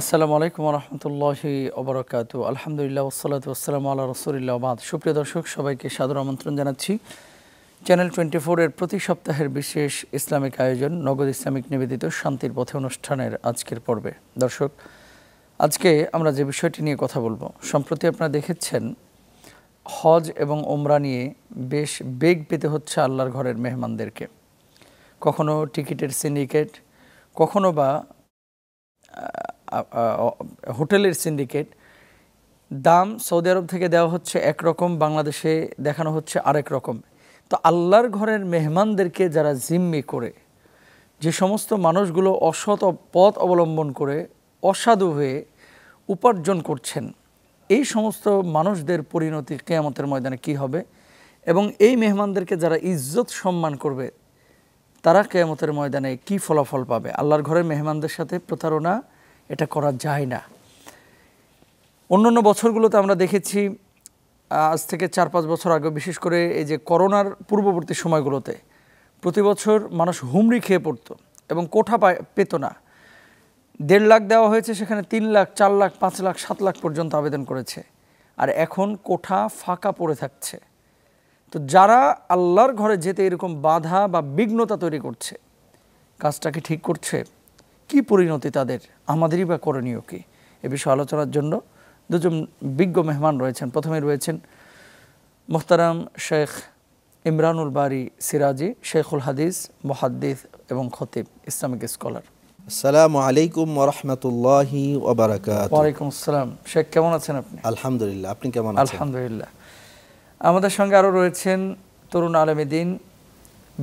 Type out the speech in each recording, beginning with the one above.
আসসালামু আলাইকুম রহমতুল্লাহি ওবরাকাতু। আলহামদুলিল্লাহ ওসসালাতু ওয়াসসালামু আলা রাসূলিল্লাহ ওয়া বাদ। সুপ্রিয় দর্শক, সবাইকে সাদর আমন্ত্রণ জানাচ্ছি চ্যানেল 24 এর প্রতি সপ্তাহের বিশেষ ইসলামিক আয়োজন নগদ ইসলামিক নিবেদিত শান্তির পথে অনুষ্ঠানের আজকের পর্বে। দর্শক, আজকে আমরা যে বিষয়টি নিয়ে কথা বলবো, সম্প্রতি আপনারা দেখেছেন হজ এবং ওমরা নিয়ে বেশ বেগ পেতে হচ্ছে আল্লাহর ঘরের মেহমানদেরকে। কখনো টিকিটের সিন্ডিকেট, কখনো বা হোটেলের সিন্ডিকেট। দাম সৌদি আরব থেকে দেওয়া হচ্ছে একরকম, বাংলাদেশে দেখানো হচ্ছে আরেক রকম। তো আল্লাহর ঘরের মেহমানদেরকে যারা জিম্মি করে, যে সমস্ত মানুষগুলো অসৎ পথ অবলম্বন করে অসাধু হয়ে উপার্জন করছেন, এই সমস্ত মানুষদের পরিণতি কিয়ামতের ময়দানে কি হবে, এবং এই মেহমানদেরকে যারা ইজ্জত সম্মান করবে তারা কিয়ামতের ময়দানে কি ফলাফল পাবে। আল্লাহর ঘরের মেহমানদের সাথে প্রতারণা এটা করা যায় না। অন্যান্য বছরগুলোতে আমরা দেখেছি, আজ থেকে 4-5 বছর আগে, বিশেষ করে এই যে করোনার পূর্ববর্তী সময়গুলোতে প্রতি বছর মানুষ হুমড়ি খেয়ে পড়তো এবং কোঠা পেত না। 1.5 লাখ দেওয়া হয়েছে, সেখানে 3 লাখ, 4 লাখ, 5 লাখ, 7 লাখ পর্যন্ত আবেদন করেছে, আর এখন কোঠা ফাঁকা পড়ে থাকছে। তো যারা আল্লাহর ঘরে যেতে এরকম বাধা বা বিঘ্নতা তৈরি করছে, কাজটা কি ঠিক করছে? কি পরিণতি তাদের? আমাদেরই বা করণীয় কি? এ বিষয়ে আলোচনার জন্য দুজন বিজ্ঞ মেহমান রয়েছেন। প্রথমে রয়েছেন মুহতারাম শেখ ইমরানুল বারী সিরাজি, শেখুল হাদিস, মুহাদ্দিস এবং খতিব, ইসলামিক স্কলার। আসসালামু আলাইকুম ওয়া রাহমাতুল্লাহি ওয়া বারাকাতুহু। ওয়া আলাইকুম আসসালাম। শেখ, কেমন আছেন আপনি? আলহামদুলিল্লাহ, আপনি কেমন আছেন? আলহামদুলিল্লাহ। আমাদের সঙ্গে আরও রয়েছেন তরুণ আলেমে দ্বীন,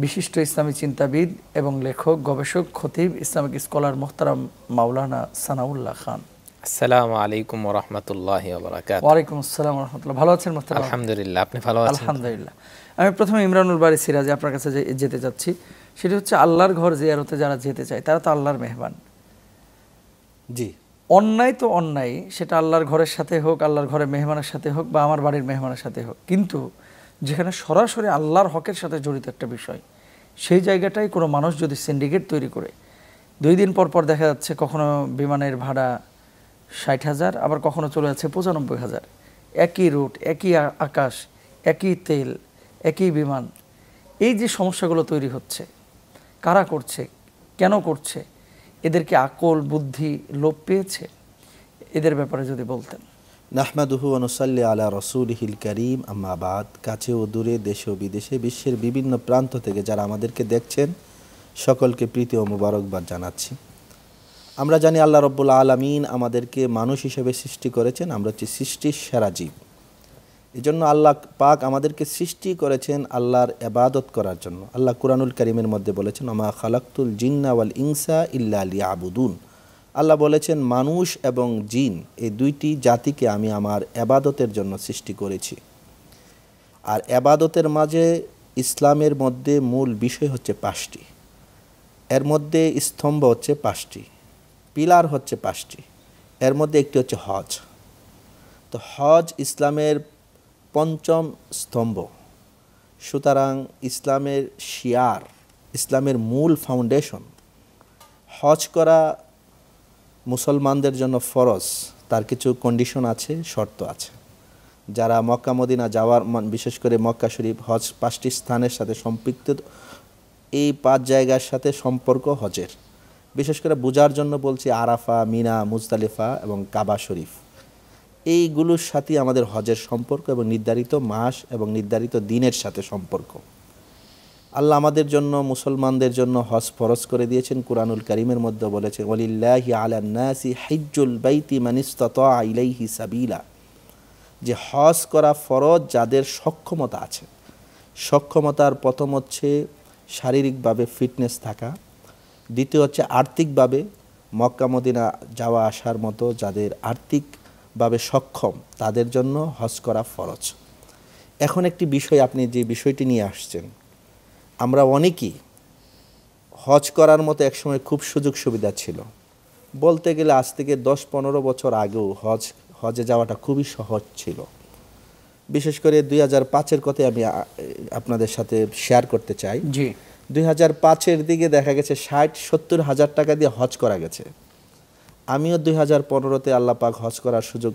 বিশিষ্ট ইসলামী চিন্তাবিদ এবং লেখক, গবেষক, খতিব, ইসলামিক স্কলার মুহতারাম মাওলানা সানাউল্লাহ খান। আসসালামু আলাইকুম ওয়া রাহমাতুল্লাহি ওয়া বারাকাতুহু। ওয়া আলাইকুম আসসালাম ওয়া রাহমাতুল্লাহ। ভালো আছেন মুহতারাম? আলহামদুলিল্লাহ, আপনি ভালো আছেন? আলহামদুলিল্লাহ। আমি প্রথমে ইমরানুল বারী সিরাজি আপনার কাছে যেতে যাচ্ছি। সেটা হচ্ছে, আল্লাহর ঘর জিয়ারতে যারা যেতে চায় তারা তো আল্লাহর মেহমান। জি, অন্যায় তো অন্যায়, সেটা আল্লাহর ঘরের সাথে হোক, আল্লাহর ঘরের মেহমানের সাথে হোক, বা আমার বাড়ির মেহমানের সাথে হোক, কিন্তু যেখানে সরাসরি আল্লাহর হকের সাথে জড়িত একটা বিষয়, সেই জায়গাটাই কোনো মানুষ যদি সিন্ডিকেট তৈরি করে 2 দিন পর পর দেখা যাচ্ছে কখনো বিমানের ভাড়া 60,000, আবার কখনো চলে যাচ্ছে 95,000। একই রুট, একই আকাশ, একই তেল, একই বিমান। এই যে সমস্যাগুলো তৈরি হচ্ছে, কারা করছে, কেন করছে? এদেরকে আকল, বুদ্ধি লোপ পেয়েছে? এদের ব্যাপারে যদি বলতেন। নাহমাদুহু ওয়া নুসাল্লি আলা রাসূলিহিল কারীম, আম্মা বাদ। কাছে ও দূরে, দেশে ও বিদেশে, বিশ্বের বিভিন্ন প্রান্ত থেকে যারা আমাদেরকে দেখছেন, সকলকে প্রীতি ও মোবারকবাদ জানাচ্ছি। আমরা জানি আল্লাহ রাব্বুল আলামিন আমাদেরকে মানুষ হিসেবে সৃষ্টি করেছেন। আমরা হচ্ছে সৃষ্টির সেরা জীব। এজন্য আল্লাহ পাক আমাদেরকে সৃষ্টি করেছেন আল্লাহর ইবাদত করার জন্য। আল্লাহ কুরআনুল কারীমের মধ্যে বলেছেন, ওমা খালাকতুল জিন্না ওয়াল ইনসা ইল্লা লিয়াবুদুন। আল্লাহ বলেছেন, মানুষ এবং জিন এই দুইটি জাতিকে আমি আমার ইবাদতের জন্য সৃষ্টি করেছি। আর ইবাদতের মাঝে ইসলামের মধ্যে মূল বিষয় হচ্ছে 5টি। এর মধ্যে স্তম্ভ হচ্ছে 5টি, পিলার হচ্ছে 5টি। এর মধ্যে একটি হচ্ছে হজ। তো হজ ইসলামের 5ম স্তম্ভ। সুতরাং ইসলামের শিয়ার, ইসলামের মূল ফাউন্ডেশন। হজ করা মুসলমানদের জন্য ফরজ। তার কিছু কন্ডিশন আছে, শর্ত আছে। যারা মক্কা মদিনা যাওয়ার, বিশেষ করে মক্কা শরীফ, হজ 5টি স্থানের সাথে সম্পৃক্ত, এই 5 জায়গার সাথে সম্পর্ক হজের। বিশেষ করে বোঝার জন্য বলছি, আরাফা, মিনা, মুজদালিফা এবং কাবা শরীফ, এইগুলোর সাথে আমাদের হজের সম্পর্ক, এবং নির্ধারিত মাস এবং নির্ধারিত দিনের সাথে সম্পর্ক। আল্লাহ আমাদের জন্য, মুসলমানদের জন্য হজ ফরজ করে দিয়েছেন। কুরআনুল কারীমের মধ্যে বলেছে, ওয়ালিল্লাহি আলান নাসি হিজ্জুল বাইতি মান ইসতাতা ইলাইহি সাবিলা, যে হজ করা ফরজ যাদের সক্ষমতা আছে। সক্ষমতার প্রথম হচ্ছে শারীরিকভাবে ফিটনেস থাকা, দ্বিতীয় হচ্ছে আর্থিকভাবে মক্কা মদিনা যাওয়া আসার মতো যাদের আর্থিকভাবে সক্ষম, তাদের জন্য হজ করা ফরজ। এখন একটি বিষয়, আপনি যে বিষয়টি নিয়ে আসছেন, আমরা অনেকেই হজ করার মতো একসময় খুব সুযোগ সুবিধা ছিল। বলতে গেলে আজ থেকে 10-15 বছর আগেও হজে যাওয়াটা খুবই সহজ ছিল। বিশেষ করে 2005-এর কথা আমি আপনাদের সাথে শেয়ার করতে চাই। জি, 2005-এর দিকে দেখা গেছে 60-70 হাজার টাকা দিয়ে হজ করা গেছে। আমিও 2015-তে আল্লাহ পাক হজ করার সুযোগ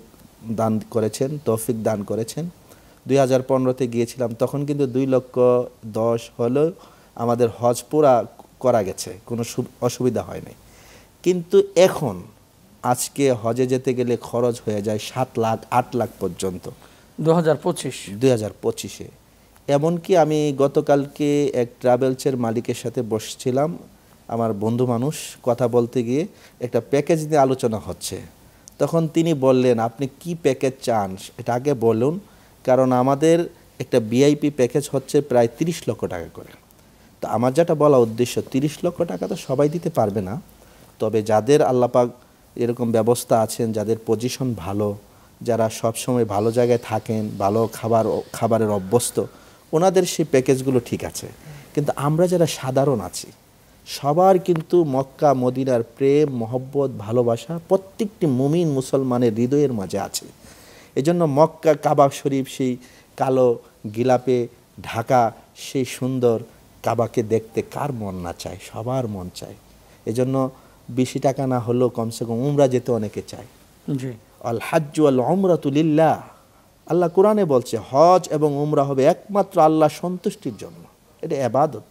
দান করেছেন, তৌফিক দান করেছেন। 2015-তে গিয়েছিলাম, তখন কিন্তু 2,10,000 হলেও আমাদের হজ পুরা করা গেছে, কোনো অসুবিধা হয় নাই। কিন্তু এখন আজকে হজে যেতে গেলে খরচ হয়ে যায় 7 লাখ 8 লাখ পর্যন্ত 2025-এ। এমনকি আমি গতকালকে এক ট্রাভেলসের মালিকের সাথে বসছিলাম, আমার বন্ধু মানুষ, কথা বলতে গিয়ে একটা প্যাকেজ নিয়ে আলোচনা হচ্ছে। তখন তিনি বললেন, আপনি কি প্যাকেজ চান এটা আগে বলুন, কারণ আমাদের একটা ভিআইপি প্যাকেজ হচ্ছে প্রায় 30 লক্ষ টাকা করে। তো আমার যেটা বলা উদ্দেশ্য, 30 লক্ষ টাকা তো সবাই দিতে পারবে না, তবে যাদের আল্লাহ পাক এরকম ব্যবস্থা আছেন, যাদের পজিশন ভালো, যারা সবসময় ভালো জায়গায় থাকেন, ভালো খাবারের অভ্যস্ত, ওনাদের সেই প্যাকেজগুলো ঠিক আছে। কিন্তু আমরা যারা সাধারণ আছি, সবার কিন্তু মক্কা মদিনার প্রেম, মহব্বত, ভালোবাসা প্রত্যেকটি মুমিন মুসলমানের হৃদয়ের মাঝে আছে। এজন্য মক্কা কাবা শরীফ, সেই কালো গিলাপে ঢাকা সেই সুন্দর কাবাকে দেখতে কার মন না চায়? সবার মন চায়। এজন্য বেশি টাকা না হলেও কমসে কম উমরা যেতে অনেকে চায়। জি, আল হাজ্জু আল উমরাতু লিল্লাহ, আল্লাহ কোরআনে বলছে হজ এবং উমরা হবে একমাত্র আল্লাহ সন্তুষ্টির জন্য। এটা ইবাদত।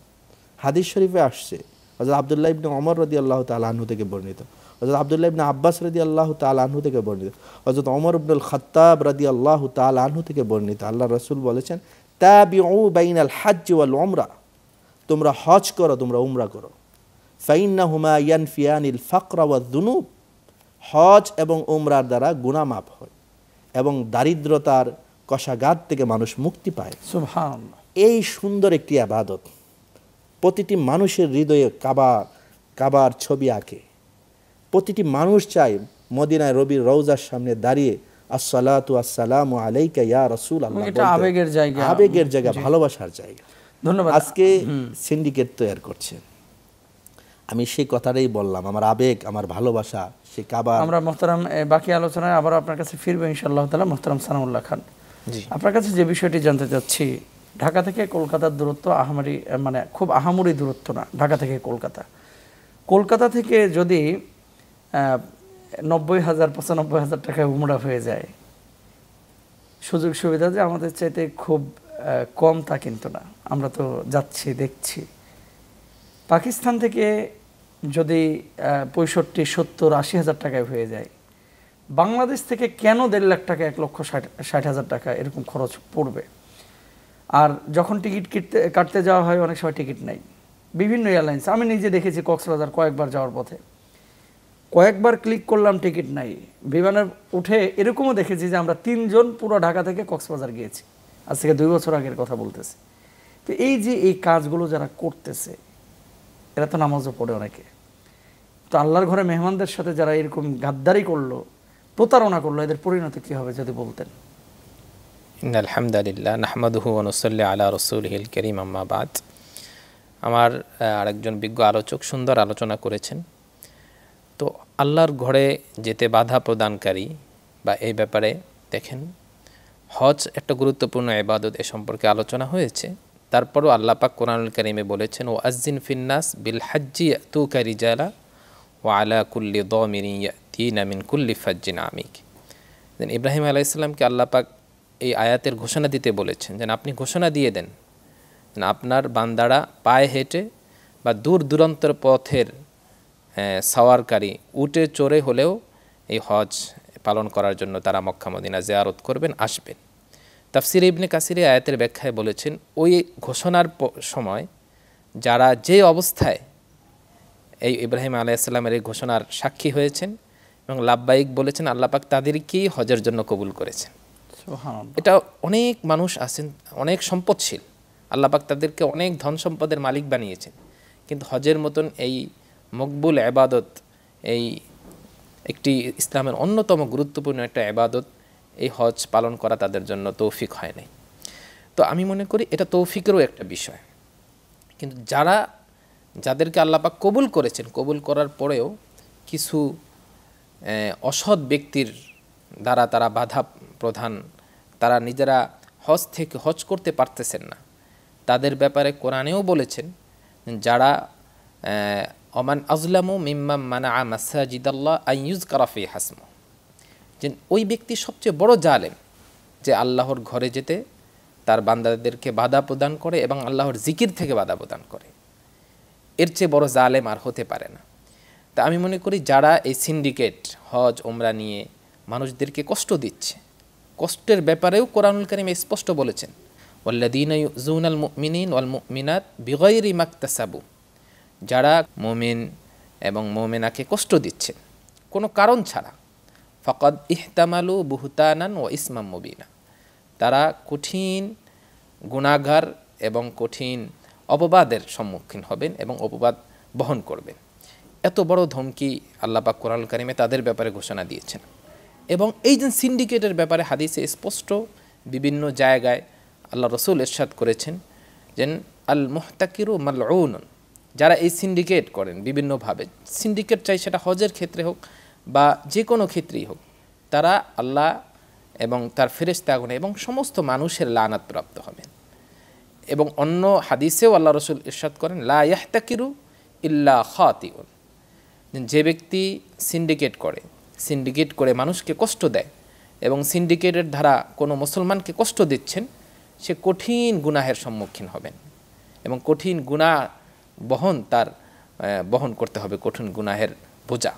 হাদিস শরীফে আসছে, হযরত আব্দুল্লাহ ইবনে ওমর রাদিয়াল্লাহু তাআলা আনহু থেকে বর্ণিত, হযরত আব্দুল্লাহ ইবনে আব্বাস রাদিয়াল্লাহু তাআলা আনহু থেকে বর্ণিত, হযরত ওমর ইবনুল খাত্তাব রাদিয়াল্লাহু তাআলা আনহু থেকে বর্ণিত, আল্লাহ রাসূল বলেছেন, তাবিউ বাইনাল হজ্জ ওয়াল উমরা, তোমরা হজ করো, তোমরা উমরা করো। ফাইন্নাহুমা ইয়ানফিয়ানিল ফাকরা ওয়াদ দুনুব, হজ এবং উমরার দ্বারা গুনাহ মাফ হয় এবং দারিদ্রতার কষাঘাত থেকে মানুষ মুক্তি পায়। সুবহানাল্লাহ। এই সুন্দর একটি ইবাদত। প্রতিটি মানুষের হৃদয়ে কাবার ছবি আঁকে। প্রতিটি মানুষ চায় মদিনায় রবির রওজার সামনে দাঁড়িয়ে আসসালাতু আসসালামু আলাইকা ইয়া রাসূলুল্লাহ, এটা আবেগের জায়গা, আবেগের জায়গা, ভালোবাসার জায়গা। ধন্যবাদ। আজকে সিন্ডিকেট তৈরি করছে, আমি সেই কথাটাই বললাম, আমার আবেগ, আমার ভালোবাসা সেই কাবা। আমরা মোহতারাম বাকি আলোচনায় আবার আপনার কাছে ফিরবো ইনশাআল্লাহ তাআলা। মোহতারাম সানাউল্লাহ খান, জি, আপনার কাছে যে বিষয়টি জানতে চাচ্ছি, ঢাকা থেকে কলকাতার দূরত্ব খুব আহামরি দূরত্ব না। ঢাকা থেকে কলকাতা থেকে যদি 90,000 95,000 টাকায় উমরা হয়ে যায়, সুযোগ সুবিধা যে আমাদের চাইতে খুব কম তা কিন্তু না। আমরা তো যাচ্ছি, দেখছি। পাকিস্তান থেকে যদি 65, 70, 80,000 টাকায় হয়ে যায়, বাংলাদেশ থেকে কেন 1.5 লাখ টাকা, 1,60,000 টাকা এরকম খরচ পড়বে? আর যখন টিকিট কাটতে যাওয়া হয়, অনেক সময় টিকিট নাই। বিভিন্ন এয়ারলাইন্স, আমি নিজে দেখেছি কক্সবাজার কয়েকবার যাওয়ার পথে, কয়েকবার ক্লিক করলাম, টিকিট নাই। বিমানে উঠে এরকমও দেখেছি যে আমরা 3 জন পুরো ঢাকা থেকে কক্সবাজার গিয়েছি, আজ থেকে 2 বছর আগের কথা বলতেছি। তো এই যে এই কাজগুলো যারা করতেছে, এরা তো নামাজও পড়ে অনেকে। তো আল্লাহর ঘরে মেহমানদের সাথে যারা এরকম গাদ্দারি করলো, প্রতারণা করলো, এদের পরিণতি কী হবে যদি বলতেন? আলহামদুলিল্লাহ, নাহমাদুহু ওয়া নুসাল্লি আলা রাসূলিহিল কারীম, আম্মা বাদ। আমার আরেকজন বিজ্ঞ আলোচক সুন্দর আলোচনা করেছেন। তো আল্লাহর ঘরে যেতে বাধা প্রদানকারী বা এই ব্যাপারে দেখেন, হজ একটা গুরুত্বপূর্ণ ইবাদত, এ সম্পর্কে আলোচনা হয়েছে। তারপরও আল্লাহ পাক কোরআনুল কারীমে বলেছেন, ও আযযিন ফিন্নাস বিল হাজ্জি ইয়াতুকা রিজালা ওয়া আলা কুল্লি দামিরিন ইয়াতিনা মিন কুল্লি ফাজ্জিন আমিক। ইব্রাহিম আলাইহিস সালামকে আল্লাহ পাক এই আয়াতের ঘোষণা দিতে বলেছেন, যেন আপনি ঘোষণা দিয়ে দেন যেন আপনার বান্দারা পায়ে হেঁটে বা দূর দূরান্তর পথের সাওয়ারকারী উটে চড়ে হলেও এই হজ পালন করার জন্য তারা মক্কা মদিনা জিয়ারত করবেন, আসবেন। তাফসিরে ইবনে কাসির আয়াতের ব্যাখ্যায় বলেছেন, ওই ঘোষণার সময় যারা যে অবস্থায় এই ইব্রাহিম আলাইহিস সালামের এই ঘোষণার সাক্ষী হয়েছেন এবং লাব্বাইক বলেছেন, আল্লাহ পাক তাদেরকেই হজের জন্য কবুল করেছেন। এটা অনেক মানুষ আছেন, অনেক সম্পদশীল, আল্লাহ পাক তাদেরকে অনেক ধন সম্পদের মালিক বানিয়েছেন, কিন্তু হজের মতন এই মকবুল ইবাদত, এই একটি ইসলামের অন্যতম গুরুত্বপূর্ণ একটা ইবাদত, এই হজ পালন করা তাদের জন্য তৌফিক হয় নাই। তো আমি মনে করি এটা তৌফিকেরও একটা বিষয়। কিন্তু যাদেরকে আল্লাহ পাক কবুল করেছেন, কবুল করার পরেও কিছু অসৎ ব্যক্তির দ্বারা তারা বাধা প্রধান, তারা নিজেরা হজ করতে পারতেছেন না, তাদের ব্যাপারে কোরআনেও বলেছেন, যারা ওমান আজলামু মিম্মাম মানা মাসাজিদাল্লাহ আন ইউযকারা ফি হাসমু, যে ওই ব্যক্তি সবচেয়ে বড় জালেম যে আল্লাহর ঘরে যেতে তার বান্দাদেরকে বাধা প্রদান করে এবং আল্লাহর জিকির থেকে বাধা প্রদান করে। এর চেয়ে বড় জালেম আর হতে পারে না। তা আমি মনে করি যারা এই সিন্ডিকেট হজ ওমরা নিয়ে মানুষদেরকে কষ্ট দিচ্ছে, কষ্টের ব্যাপারেও কোরআনুল কারীম স্পষ্ট বলেছেন, ওয়াল্লাযীনা ইউযুনাল মুমিনিন ওয়াল মুমিনাত বিগাইরি মাকতাসাবু, যারা মুমিন এবং মুমিনাকে কষ্ট দিচ্ছেন কোনো কারণ ছাড়া, ফাকাদ ইহতামালু বুহতানান ওয়া ইসমাম মুবিনা, তারা কঠিন গুনাহগার এবং কঠিন অপবাদের সম্মুখীন হবেন এবং অপবাদ বহন করবেন। এত বড় ধমকি আল্লাহ পাক কোরআনুল কারীমে তাদের ব্যাপারে ঘোষণা দিয়েছেন। এবং এই যে সিন্ডিকেটের ব্যাপারে হাদিসে স্পষ্ট বিভিন্ন জায়গায় আল্লাহ রসুল ইরশাদ করেছেন যে আল মুহতাকিরু মালউনুন, যারা এই সিন্ডিকেট করেন বিভিন্নভাবে, সিন্ডিকেট চাই সেটা হজের ক্ষেত্রে হোক বা যে কোনো ক্ষেত্রেই হোক, তারা আল্লাহ এবং তার ফেরেশতাগণ এবং সমস্ত মানুষের লানাত প্রাপ্ত হবেন। এবং অন্য হাদিসেও আল্লাহ রসুল ইরশাদ করেন লা ইয়াহতাকিরু ইল্লা খাতিউন, যে ব্যক্তি সিন্ডিকেট করে মানুষকে কষ্ট দেয় এবং সিন্ডিকেটের দ্বারা কোনো মুসলমানকে কষ্ট দিচ্ছেন, সে কঠিন গুনাহের সম্মুখীন হবেন এবং কঠিন গুনাহ বহন করতে হবে, কঠিন গুনাহের বোঝা।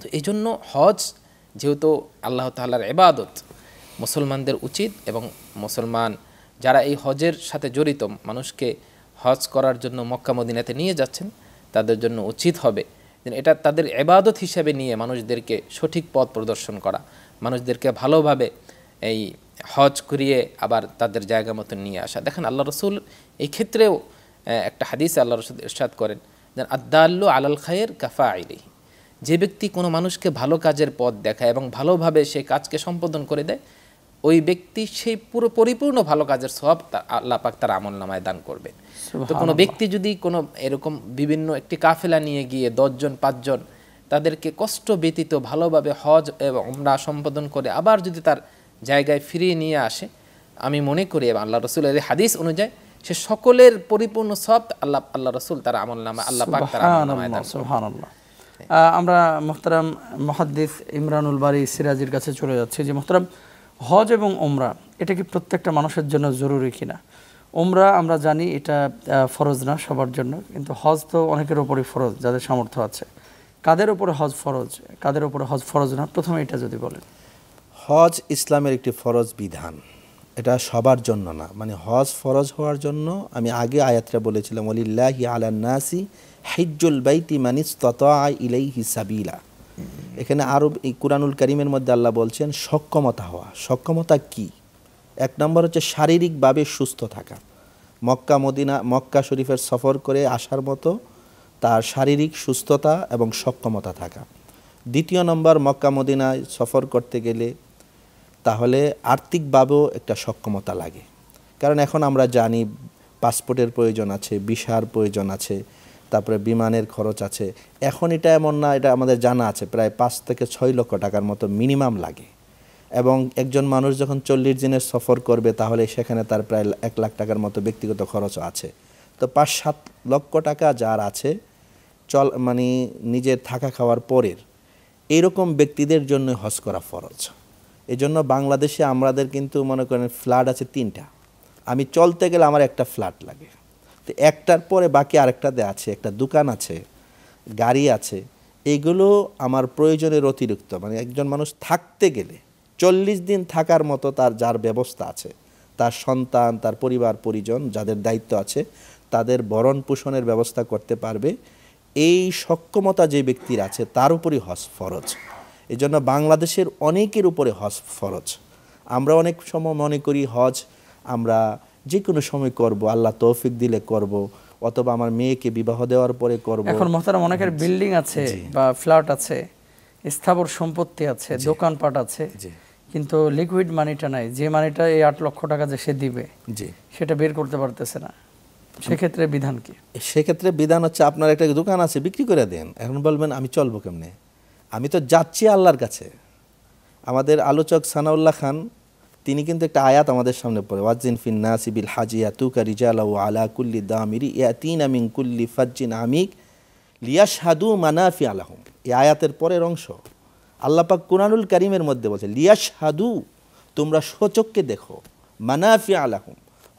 তো এই জন্য হজ যেহেতু আল্লাহ তাআলার ইবাদত, মুসলমানদের উচিত এবং মুসলমান যারা এই হজের সাথে জড়িত মানুষকে হজ করার জন্য মক্কা মদিনাতে নিয়ে যাচ্ছেন, তাদের জন্য উচিত হবে এটা তাদের ইবাদত হিসেবে নিয়ে মানুষদেরকে সঠিক পথ প্রদর্শন করা, মানুষদেরকে ভালোভাবে এই হজ করিয়ে আবার তাদের জায়গা মতো নিয়ে আসা। দেখেন আল্লাহ রসুল এই ক্ষেত্রেও একটা হাদিসে আল্লাহ রসুল ইরশাদ করেন যে আদ্দাল্লু আলাল খায়ের কাফাইলিহি, যে ব্যক্তি কোনো মানুষকে ভালো কাজের পথ দেখায় এবং ভালোভাবে সেই কাজকে সম্পাদন করে দেয়, ওই ব্যক্তি সেই পরিপূর্ণ ভালো কাজের সওয়াব আল্লাহ পাক তার আমলনামায় দান করবে। তো কোনো ব্যক্তি যদি কোনো এরকম বিভিন্ন একটি কাফেলা নিয়ে গিয়ে 10 জন 5 জন তাদেরকে কষ্ট ব্যতীত ভালোভাবে হজ এবং উমরা সম্পাদন করে আবার যদি তার জায়গায় ফিরিয়ে নিয়ে আসে, আমি মনে করি এবং আল্লাহ রসুলের হাদিস অনুযায়ী সে সকলের পরিপূর্ণ সওয়াব আল্লাহ রসুল তার আমলনামা আল্লাহ পাক তার আমলনামায় দান করবে। সুবহানাল্লাহ। আমরা মুহতারাম মুহাদ্দিস ইমরানুল বারী সিরাজির কাছে চলে যাচ্ছি যে মুহতারাম, হজ এবং উমরা এটা কি প্রত্যেকটা মানুষের জন্য জরুরি কিনা? উমরা আমরা জানি এটা ফরজ না সবার জন্য, কিন্তু হজ তো অনেকের উপরই ফরজ যাদের সামর্থ্য আছে। কাদের উপরে হজ ফরজ, কাদের উপরে হজ ফরজ না, প্রথমে এটা যদি বলেন। হজ ইসলামের একটি ফরজ বিধান, এটা সবার জন্য না। মানে হজ ফরজ হওয়ার জন্য আমি আগে আয়াতটা বলেছিলাম, ওয়ালিল্লাহি আলান নাসি হিজ্জুল বাইতি মান ইসতাতা ইলাইহি সাবিলা। এখানে আরো এই কুরআনুল কারীমের মধ্যে আল্লাহ বলছেন সক্ষমতা হওয়া। সক্ষমতা কি? 1 নম্বর হচ্ছে শারীরিকভাবে সুস্থ থাকা, মক্কা শরীফের সফর করে আসার মতো তার শারীরিক সুস্থতা এবং সক্ষমতা থাকা। 2 নম্বর, মক্কা মদিনায় সফর করতে গেলে তাহলে আর্থিকভাবেও একটা সক্ষমতা লাগে, কারণ এখন আমরা জানি পাসপোর্টের প্রয়োজন আছে, ভিসার প্রয়োজন আছে, তারপরে বিমানের খরচ আছে। এখন এটা এমন না, এটা আমাদের জানা আছে প্রায় 5 থেকে 6 লক্ষ টাকার মতো মিনিমাম লাগে। এবং একজন মানুষ যখন 40 দিনের সফর করবে তাহলে সেখানে তার প্রায় 1 লাখ টাকার মতো ব্যক্তিগত খরচও আছে। তো 5-7 লক্ষ টাকা যার আছে মানে নিজের থাকা খাওয়ার পরের, এইরকম ব্যক্তিদের জন্য হজ করা ফরজ। এই জন্য বাংলাদেশে আমাদের কিন্তু মনে করেন ফ্ল্যাট আছে 3টা, আমি চলতে গেলে আমার একটা ফ্ল্যাট লাগে, তো একটার পরে বাকি আরেকটাতে আছে, একটা দোকান আছে, গাড়ি আছে, এইগুলো আমার প্রয়োজনের অতিরিক্ত। মানে একজন মানুষ থাকতে গেলে 40 দিন থাকার মতো তার যার ব্যবস্থা আছে, তার সন্তান, তার পরিবার পরিজন যাদের দায়িত্ব আছে, তাদের ভরণ পোষণের ব্যবস্থা করতে পারবে, এই সক্ষমতা যে ব্যক্তির আছে তার উপরই হজ ফরজ। এই জন্য বাংলাদেশের অনেকের উপরে হজ ফরজ। আমরা অনেক সময় মনে করি হজ আমরা যে কোনো সময় করব, আল্লাহ তৌফিক দিলে করব, অথবা আমার মেয়েকে বিবাহ দেওয়ার পরে করব। এখন মহতারাম অনেকের বিল্ডিং আছে বা ফ্ল্যাট আছে, স্থাবর সম্পত্তি আছে, দোকানপাট আছে, কিন্তু লিকুইড মানিটা নাই, যে মানিটা এই 8 লক্ষ টাকা যে সে দিবে সেটা বের করতে পারতেছে না। সেক্ষেত্রে বিধান কি? সেক্ষেত্রে বিধান হচ্ছে আপনার একটা দোকান আছে, বিক্রি করে দেন। এখন বলবেন আমি চলবো কেমনে, আমি তো যাচ্ছি আল্লাহর কাছে। আমাদের আলোচক সানাউল্লাহ খান তিনি কিন্তু একটা আয়াত আমাদের সামনে পড়ে, ওয়াজিন ফিন নাসি বিল হাজি ইয়াতুকা রিজালাহু আলা কুল্লি দামিরি ইয়াতিনা মিন কুল্লি ফাজ্জিন আমিক লিয়াশহাদু মানাফিআ লাহুম, এই আয়াতের পরের অংশ আল্লাহ পাক কুরআনুল কারীমের মধ্যে বলছে লিয়াশহাদু, তোমরা সচক্ষে দেখো, মানাফিআ লাহুম,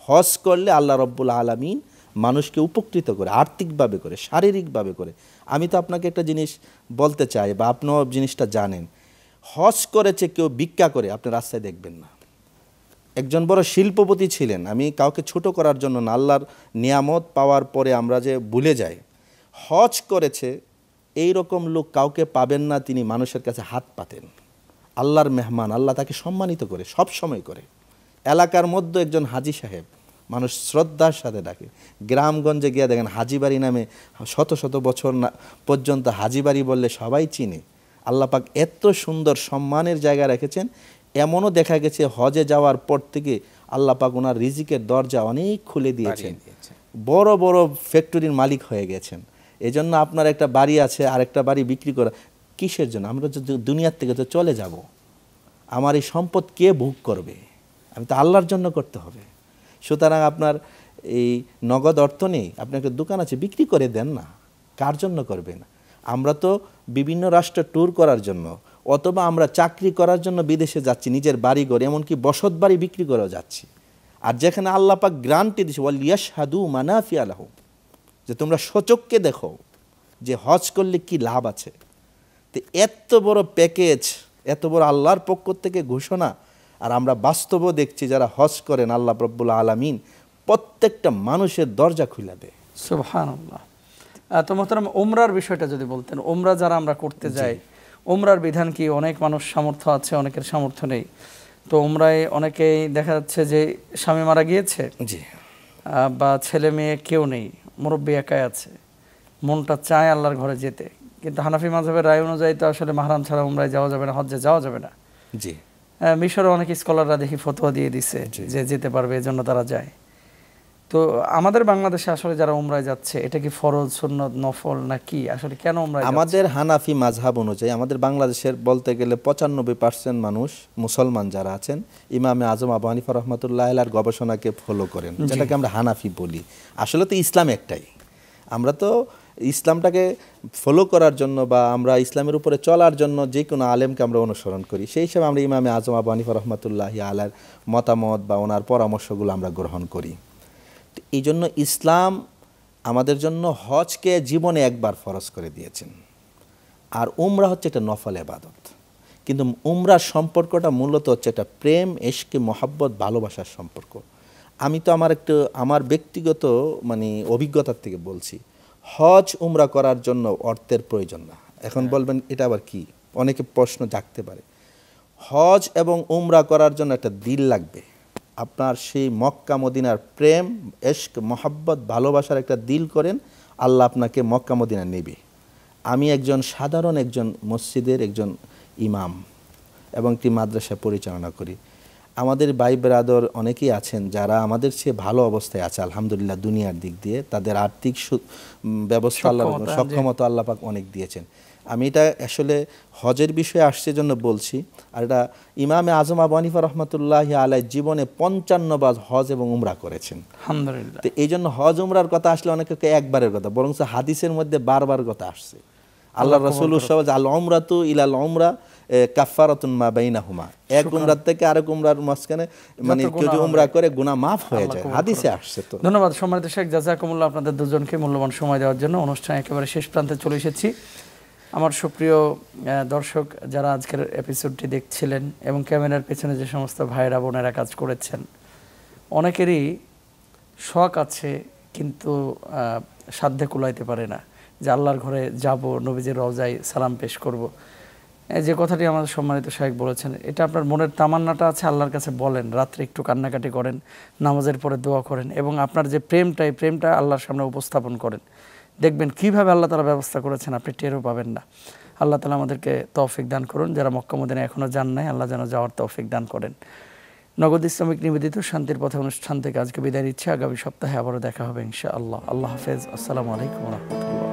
হজ করলে আল্লাহ রব্বুল আলামিন মানুষকে উপকৃত করে, আর্থিকভাবে করে, শারীরিকভাবে করে। আমি তো আপনাকে একটা জিনিস বলতে চাই, বা আপনিও জিনিসটা জানেন, হজ করেছে কেউ ভিক্ষা করে আপনি রাস্তায় দেখবেন না। একজন বড় শিল্পপতি ছিলেন, আমি কাউকে ছোট করার জন্য না, আল্লাহর নিয়ামত পাওয়ার পরে আমরা যে ভুলে যাই, হজ করেছে এই রকম লোক কাউকে পাবেন না, তিনি মানুষের কাছে হাত পাতেন, আল্লাহর মেহমান, আল্লাহ তাকে সম্মানিত করে, সব সময় করে। এলাকার মধ্যে একজন হাজি সাহেব, মানুষ শ্রদ্ধার সাথে ডাকে। গ্রামগঞ্জে গিয়ে দেখেন হাজিবাড়ি নামে শত শত বছর পর্যন্ত হাজিবাড়ি বললে সবাই চিনে। আল্লাহ পাক এত সুন্দর সম্মানের জায়গা রেখেছেন। এমনও দেখা গেছে হজে যাওয়ার পর থেকে আল্লাহ পাক ওনার রিজিকের দরজা অনেক খুলে দিয়েছেন, বড় বড় ফ্যাক্টরির মালিক হয়ে গেছেন। এজন্য আপনার একটা বাড়ি আছে, আরেকটা বাড়ি বিক্রি করা কিসের জন্য? আমরা যদি দুনিয়ার থেকে তো চলে যাব, আমার এই সম্পদ কে ভোগ করবে? আমি তো আল্লাহর জন্য করতে হবে। সুতরাং আপনার এই নগদ অর্থ নেই, আপনার একটা দোকান আছে, বিক্রি করে দেন না। কার জন্য করবেন? আমরা তো বিভিন্ন রাষ্ট্র ট্যুর করার জন্য, অথবা আমরা চাকরি করার জন্য বিদেশে যাচ্ছি, নিজের বাড়ি ঘর, এমনকি বসত বাড়ি বিক্রি করেও যাচ্ছি। আর যেখানে আল্লাহ পাক গ্রান্টি দিয়েছে ওয়াল ইয়াশহাদু মানাফিআ লাহুম, যে তোমরা সচক্ষে দেখো যে হজ করলে কি লাভ আছে। তো এত বড় প্যাকেজ, এত বড় আল্লাহর পক্ষ থেকে ঘোষণা, আর আমরা বাস্তবও দেখছি যারা হজ করেন আল্লাহ রব্বুল আলামিন প্রত্যেকটা মানুষের দরজা খুলে দেয়। সুবহানাল্লাহ। তো মোহতারাম, উমরার বিষয়টা যদি বলতেন, উমরা যারা আমরা করতে যাই, উমরার বিধান কি? অনেক মানুষ সামর্থ্য আছে, অনেকের সামর্থ্য নেই। তো উমরায় অনেকেই দেখা যাচ্ছে যে স্বামী মারা গিয়েছে, জি, বা ছেলে মেয়ে কেউ নেই, মুরব্বী একাই আছে, মনটা চায় আল্লাহর ঘরে যেতে, কিন্তু হানাফি মাযহাবের রায় অনুযায়ী তো আসলে মাহরাম ছাড়া উমরায় যাওয়া যাবে না, হজ্জে যাওয়া যাবে না। জি, মিশরে অনেক স্কলাররা দেখি ফতোয়া দিয়ে দিছে যে যেতে পারবে, এজন্য তারা যায়। তো আমাদের বাংলাদেশে আসলে যারা উমরায় যাচ্ছে, এটা কি ফরজ, সুন্নত, নফল না কি? আসলে কেন উমরায় যাচ্ছে? আমাদের হানাফি মাযহাব অনুযায়ী আমাদের বাংলাদেশের বলতে গেলে 95% মানুষ মুসলমান যারা আছেন ইমামে আজম আবু হানিফা রাহমাতুল্লাহ আলাইহির গবেষণাকে ফলো করেন, যেটাকে আমরা হানাফি বলি। আসলে তো ইসলাম একটাই, আমরা তো ইসলামটাকে ফলো করার জন্য বা আমরা ইসলামের উপরে চলার জন্য যে কোনো আলেমকে আমরা অনুসরণ করি। সেই হিসাবে আমরা ইমামে আজম আবু হানিফা রাহমাতুল্লাহ আলাইহির মতামত বা ওনার পরামর্শগুলো আমরা গ্রহণ করি। এই জন্য ইসলাম আমাদের জন্য হজকে জীবনে একবার ফরজ করে দিয়েছেন, আর উমরা হচ্ছে একটা নফল ইবাদত। কিন্তু উমরার সম্পর্কটা মূলত হচ্ছে একটা প্রেম, ইশকে, মহব্বত, ভালোবাসার সম্পর্ক। আমি তো আমার ব্যক্তিগত অভিজ্ঞতার থেকে বলছি, হজ উমরা করার জন্য অর্থের প্রয়োজন না। এখন বলবেন এটা আবার কি? অনেকে প্রশ্ন জাগতে পারে। হজ এবং উমরা করার জন্য একটা দিল লাগবে। আপনার সেই মক্কা মদিনার প্রেম, ইশক, মহব্বত, ভালোবাসার একটা দিল করেন, আল্লাহ আপনাকে মক্কা মদিনা নেবে। আমি সাধারণ একজন মসজিদের একজন ইমাম এবং একটি মাদ্রাসা পরিচালনা করি। আমাদের ভাই ব্রাদার অনেকেই আছেন যারা আমাদের চেয়ে ভালো অবস্থায় আছে আলহামদুলিল্লাহ, দুনিয়ার দিক দিয়ে তাদের আর্থিক ব্যবস্থা আল্লাহ সক্ষমতা আল্লাহ পাক অনেক দিয়েছেন। আমি এটা আসলে হজের বিষয়ে আসছে জন্য বলছি। আর এটা ইমামে আজম আবু হানিফা রাহমাতুল্লাহি আলাইহি জীবনে 55 বার হজ এবং উমরা করেছেন আলহামদুলিল্লাহ। তো এই জন্য হজ উমরার কথা আসলে অনেকে একবারের কথা, বরং হাদিসের মধ্যে বারবার কথা আসছে। আল্লাহ রাসূল আল উমরাতু ইলাল উমরা কাফারাতুন মা বাইনাহুমা, এক উমরার থেকে আরেক উমরার মাঝখানে কেউ যদি উমরা করে গুনাহ মাফ হয়ে যায়, হাদিসে আসছে। তো ধন্যবাদ সম্মানিত শেখ, জাযাকুমুল্লাহ আপনাদের দুজনকে মূল্যবান সময় দেওয়ার জন্য। অনুষ্ঠান একেবারে শেষ প্রান্তে চলে এসেছি। আমার সুপ্রিয় দর্শক যারা আজকের এপিসোডটি দেখছিলেন এবং ক্যামেরার পেছনে যে সমস্ত ভাইয়েরা বোনেরা কাজ করেছেন, অনেকেরই শখ আছে কিন্তু সাধ্যে কুলাইতে পারে না যে আল্লাহর ঘরে যাব, নবীজির রওজায় সালাম পেশ করব। যে কথাটি আমাদের সম্মানিত শাইখ বলেছেন, এটা আপনার মনের তামান্নাটা আছে, আল্লাহর কাছে বলেন, রাত্রে একটু কান্নাকাটি করেন, নামাজের পরে দোয়া করেন এবং আপনার যে প্রেমটা আল্লাহর সামনে উপস্থাপন করেন। দেখবেন কিভাবে আল্লাহ তাআলা ব্যবস্থা করেছেন, আপনি টেরও পাবেন না। আল্লাহ তাআলা আমাদেরকে তৌফিক দান করুন। যারা মক্কা মদিনা এখনও যান নাই, আল্লাহ যেন যাওয়ার তৌফিক দান করেন। নগদ ইসলামিক নিবেদিত শান্তির পথে অনুষ্ঠান থেকে আজকে বিদায় নিচ্ছি। আগামী সপ্তাহে আবারও দেখা হবে ইনশাআল্লাহ। আল্লাহ হাফেজ। আসসালামু আলাইকুম ওয়া রাহমাতুল্লাহ।